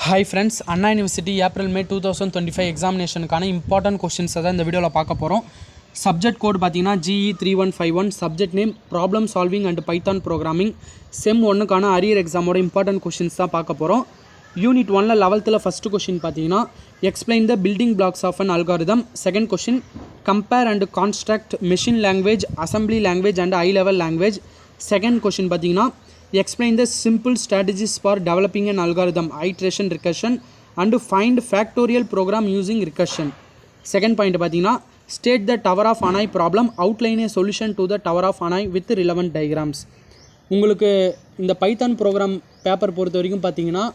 Hi friends, Anna University April May 2025 examinationக்கான important questions தான் இந்த வீடியோவில் பார்க்க போகிறோம். சப்ஜெக்ட் கோட் பார்த்தீங்கன்னா GE3151, subject name problem solving and Python programming. Sem 1க்கான அரியர் எக்ஸாமோட இம்பார்ட்டன்ட் கொஷின்ஸ் தான் பார்க்க போகிறோம். யூனிட் 1ல் 11th ஃபஸ்ட்டு கொஷின் பார்த்தீங்கன்னா explain the building blocks of an algorithm. Second question compare and construct machine language, assembly language and high level language. Second question பார்த்தீங்கன்னா explain the simple strategies for developing an algorithm, iteration, recursion and find factorial program using recursion. Second point பார்த்தீங்கன்னா state the tower of Hanai problem, outline a solution to the tower of Hanai with relevant diagrams. உங்களுக்கு இந்த Python program paper பொறுத்த வரைக்கும் பார்த்தீங்கன்னா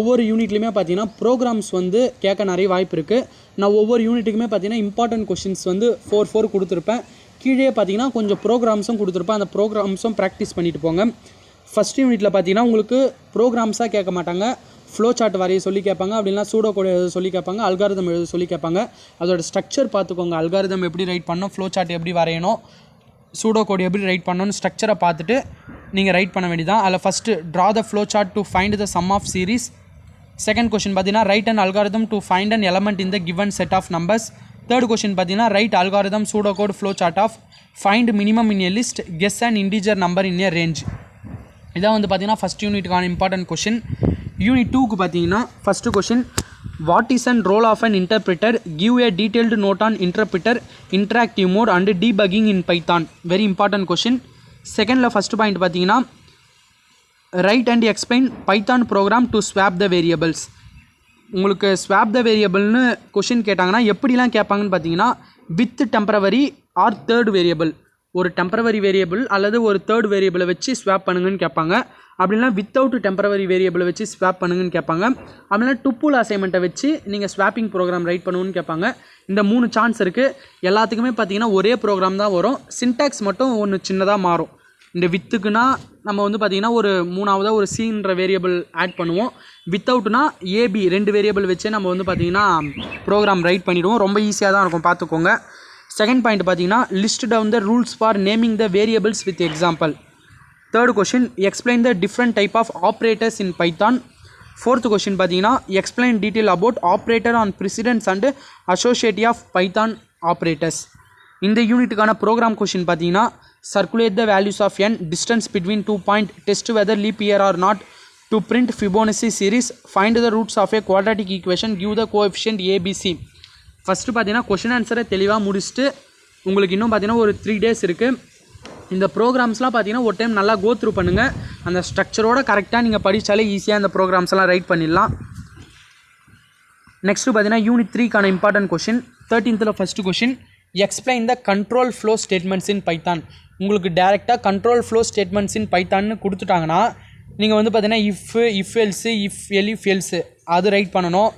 ஒவ்வொரு யூனிட்லையுமே பார்த்தீங்கன்னா programs வந்து கேட்க நிறைய வாய்ப்பு இருக்குது. நான் ஒவ்வொரு யூனிட்டுக்குமே பார்த்தீங்கன்னா இம்பார்ட்டன்ட் கொஷின்ஸ் வந்து 4 கொடுத்துருப்பேன். கீழே பார்த்தீங்கன்னா கொஞ்சம் ப்ரோக்ராம்ஸும் கொடுத்துருப்பேன். அந்த ப்ரோக்ராம்ஸும் ப்ராக்டிஸ் பண்ணிட்டு போங்க. ஃபஸ்ட் யூனிட்டில் பார்த்தீங்கன்னா உங்களுக்கு ப்ரோக்ராம்ஸாக கேட்க மாட்டாங்க, ஃப்ளோ சார்ட் வரைய சொல்லி கேட்பாங்க, அப்படின்னா சூடோ கோட் எழுத சொல்லி கேட்பாங்க, அல்காரிதம் எழுத சொல்லி கேட்பாங்க. அதோட ஸ்ட்ரக்சர் பார்த்துக்கோங்க, அல்காரிதம் எப்படி ரைட் பண்ணணும், ஃப்ளோ சார்ட் எப்படி வரையணும், சூடோ கோட் எப்படி ரைட் பண்ணணும்னு ஸ்ட்ரக்சரை பார்த்துட்டு நீங்கள் ரைட் பண்ண வேண்டியதான். அதில் first draw the flow chart to find the sum of series. Second question பார்த்தீங்கன்னா write and algorithm to find an element in the given set of numbers. Third question பார்த்தீங்கன்னா write algorithm pseudo code flow chart of find minimum in a list, guess and integer number in a range. இதான் வந்து பார்த்தீங்கன்னா first யூனிட்டுக்கான important question. Unit 2க்கு பார்த்தீங்கன்னா first question what is and role of an interpreter, give a detailed note on interpreter, interactive mode and debugging in Python. Very important question. செகண்டில் first point பார்த்தீங்கன்னா write and explain Python program to swap the variables. உங்களுக்கு swap the வேரியபிள்னு question கேட்டாங்கன்னா எப்படிலாம் கேட்பாங்கன்னு பார்த்தீங்கன்னா with temporary or third variable, ஒரு temporary variable அல்லது ஒரு தேர்ட் வேரியபிளை வச்சு ஸ்வாப் பண்ணுங்கன்னு கேட்பாங்க. அப்படின்னா வித்தவுட் டெம்பரவரி வேரியபிளை வச்சு ஸ்வாப் பண்ணுங்கன்னு கேட்பாங்க. அப்படின்னா டுப்புல் அசைன்மெண்ட்டை வச்சு நீங்கள் ஸ்வாப்பிங் ப்ரோக்ராம் ரைட் பண்ணுன்னு கேட்பாங்க. இந்த 3 சான்ஸ் இருக்குது. எல்லாத்துக்குமே பார்த்தீங்கன்னா ஒரே ப்ரோக்ராம் தான் வரும், சின்டாக்ஸ் மட்டும் ஒன்று சின்னதாக மாறும். இந்த வித்துக்குன்னா நம்ம வந்து பார்த்திங்கன்னா ஒரு 3வது ஒரு சின்ற வேரியபிள் ஆட் பண்ணுவோம். வித்தவுட்னா ஏபி 2 வேரியபிள் வச்சு நம்ம வந்து பார்த்திங்கன்னா ப்ரோக்ராம் ரைட் பண்ணிவிடுவோம். ரொம்ப ஈஸியாக தான் இருக்கும், பார்த்துக்கோங்க. செகண்ட் பாயிண்ட் பார்த்தீங்கன்னா list down the rules for naming the variables with example. Third question explain the different type of operators in Python. Fourth question பார்த்தீங்கன்னா explain detail about operator on precedence and associativity of Python operators. இந்த யூனிட்டுக்கான program question பார்த்தீங்கன்னா circulate the values of n, distance between 2 point, test whether leap year or not, to print Fibonacci series, find the roots of A quadratic equation, give the coefficient ABC. First பார்த்தீங்கன்னா question ஆன்சரை தெளிவாக முடிச்சுட்டு உங்களுக்கு இன்னும் பார்த்தீங்கன்னா ஒரு 3 days இருக்குது. இந்த ப்ரோக்ராம்ஸ்லாம் பார்த்தீங்கன்னா ஒரு டைம் நல்லா கோ த்ரூ பண்ணுங்கள். அந்த ஸ்ட்ரக்சரோட கரெக்டாக நீங்கள் படித்தாலே ஈஸியாக அந்த ப்ரோக்ராம்ஸ்லாம் ரைட் பண்ணிடலாம். நெக்ஸ்ட்டு பார்த்தீங்கன்னா யூனிட் 3க்கான important question. 13th first question explain the control flow statements in Python. உங்களுக்கு டேரெக்டாக கண்ட்ரோல் ஃப்ளோ ஸ்டேட்மெண்ட்ஸ் இன் பைத்தான்னு கொடுத்துட்டாங்கன்னா நீங்கள் வந்து பார்த்தீங்கன்னா if else, if elif else அது ரைட் பண்ணணும்,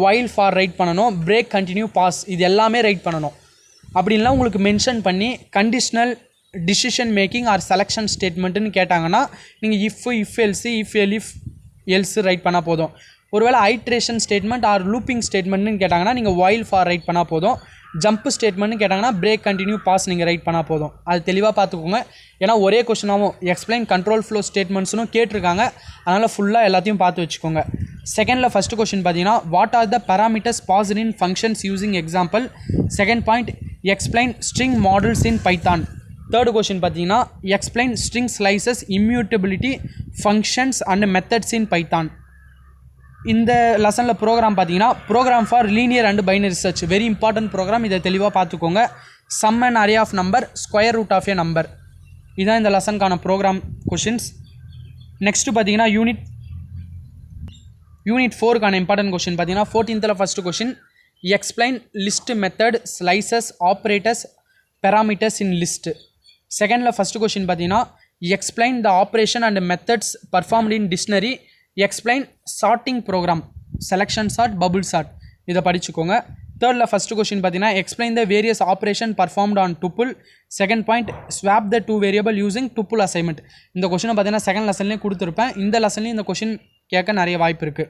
while for ரைட் பண்ணணும், பிரேக் கண்டினியூ பாஸ் இது எல்லாமே ரைட் பண்ணணும். அப்படின்லாம் உங்களுக்கு மென்ஷன் பண்ணி conditional decision making or selection ஸ்டேட்மெண்ட்டுன்னு கேட்டாங்கன்னா நீங்கள் if else, if elif else right பண்ணால் போதும். ஒருவேளை ஐட்ரேஷன் ஸ்டேட்மெண்ட் ஆர் லூப்பிங் ஸ்டேட்மெண்ட்னு கேட்டாங்கன்னா நீங்கள் while for ரைட் பண்ணால் போதும். ஜம்ப் ஸ்டேட்மெண்ட்னு கேட்டாங்கன்னா பிரேக் கண்டினியூ பாஸ் நீங்கள் ரைட் பண்ணால் போதும். அது தெளிவாக பார்த்துக்கோங்க. ஏன்னா ஒரே கொஷினாகவும் எக்ஸ்பிளைன் கண்ட்ரோல் ஃப்ளோ ஸ்டேட்மெண்ட்ஸ்னு கேட்டிருக்காங்க, அதனால் ஃபுல்லாக எல்லாத்தையும் பார்த்து வச்சுக்கோங்க. செகண்டில் ஃபஸ்ட்டு கொஷின் பார்த்தீங்கன்னா what are the parameters passed in functions using example. Second point explain string modules in Python. Third question பார்த்தீங்கன்னா explain string slices, immutability, functions and methods in Python. இந்த லெசனில் ப்ரோக்ராம் பார்த்தீங்கன்னா program for linear and binary search, very important program. இதை தெளிவாக பார்த்துக்கோங்க. Sum and array of number, square root of a number, இதுதான் இந்த லெசனுக்கான ப்ரோக்ராம் கொஷின்ஸ். நெக்ஸ்ட்டு பார்த்தீங்கன்னா யூனிட் 4க்கான இம்பார்ட்டன்ட் கொஷின் பார்த்தீங்கன்னா 14th first question explain list method, slices, operators, parameters in list. செகண்டில் ஃபஸ்ட்டு கொஷின் பார்த்தீங்கன்னா explain the operation and methods performed in dictionary, explain sorting program, selection sort, bubble sort, இதை படிச்சுக்கோங்க. தேர்டில் first question பார்த்தீங்கன்னா explain the various operation performed on டுப்புல். Second point swap the 2 variable using டுப்புல் assignment. இந்த கொஷினை பார்த்தீங்கன்னா second லெசன்லேயும் கொடுத்துருப்பேன், இந்த லெசன்லேயும் இந்த கொஷின் கேட்க நிறைய வாய்ப்பு இருக்குது.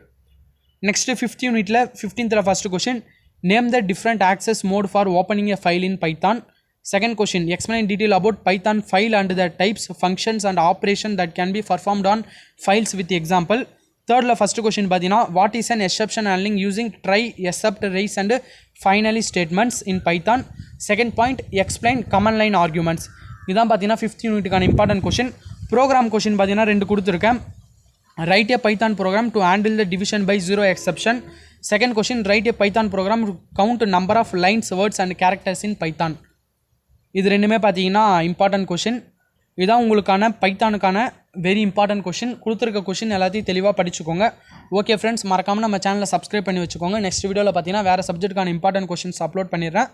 நெக்ஸ்ட்டு 5th யூனிட்டில் 15th first question name the different access mode for opening a file in Python. Second question, explain detail about Python file and the types, functions and operation that can be performed on files with example. தேர்டில் first question பார்த்தீங்கன்னா what is an exception handling using try except raise and finally statements in Python. Second point explain command line arguments. இதான் பார்த்தீங்கன்னா 5th யூனிட்டுக்கான important question. Program question பார்த்தீங்கன்னா 2 கொடுத்துருக்கேன். Write a Python program to handle the division by 0 exception. Second question write a Python program to count number of lines words and characters in Python. இது ரெண்டுமே பார்த்தீங்கன்னா important question. இதுதான் உங்களுக்கான பைத்தானுக்கான very important question. கொடுத்துருக்க question எல்லாத்தையும் தெளிவாக படிச்சுக்கோங்க. ஓகே ஃப்ரெண்ட்ஸ், மறக்காமல் நம்ம சேனலை சப்ஸ்கிரைப் பண்ணி வச்சுக்கோங்க. நெக்ஸ்ட் வீடியோவில் பார்த்தீங்கன்னா வேறு சப்ஜெக்ட்டுக்கான இம்பார்ட்டன்ட் கொஷின்ஸ் அப்லோட் பண்ணிடுறேன்.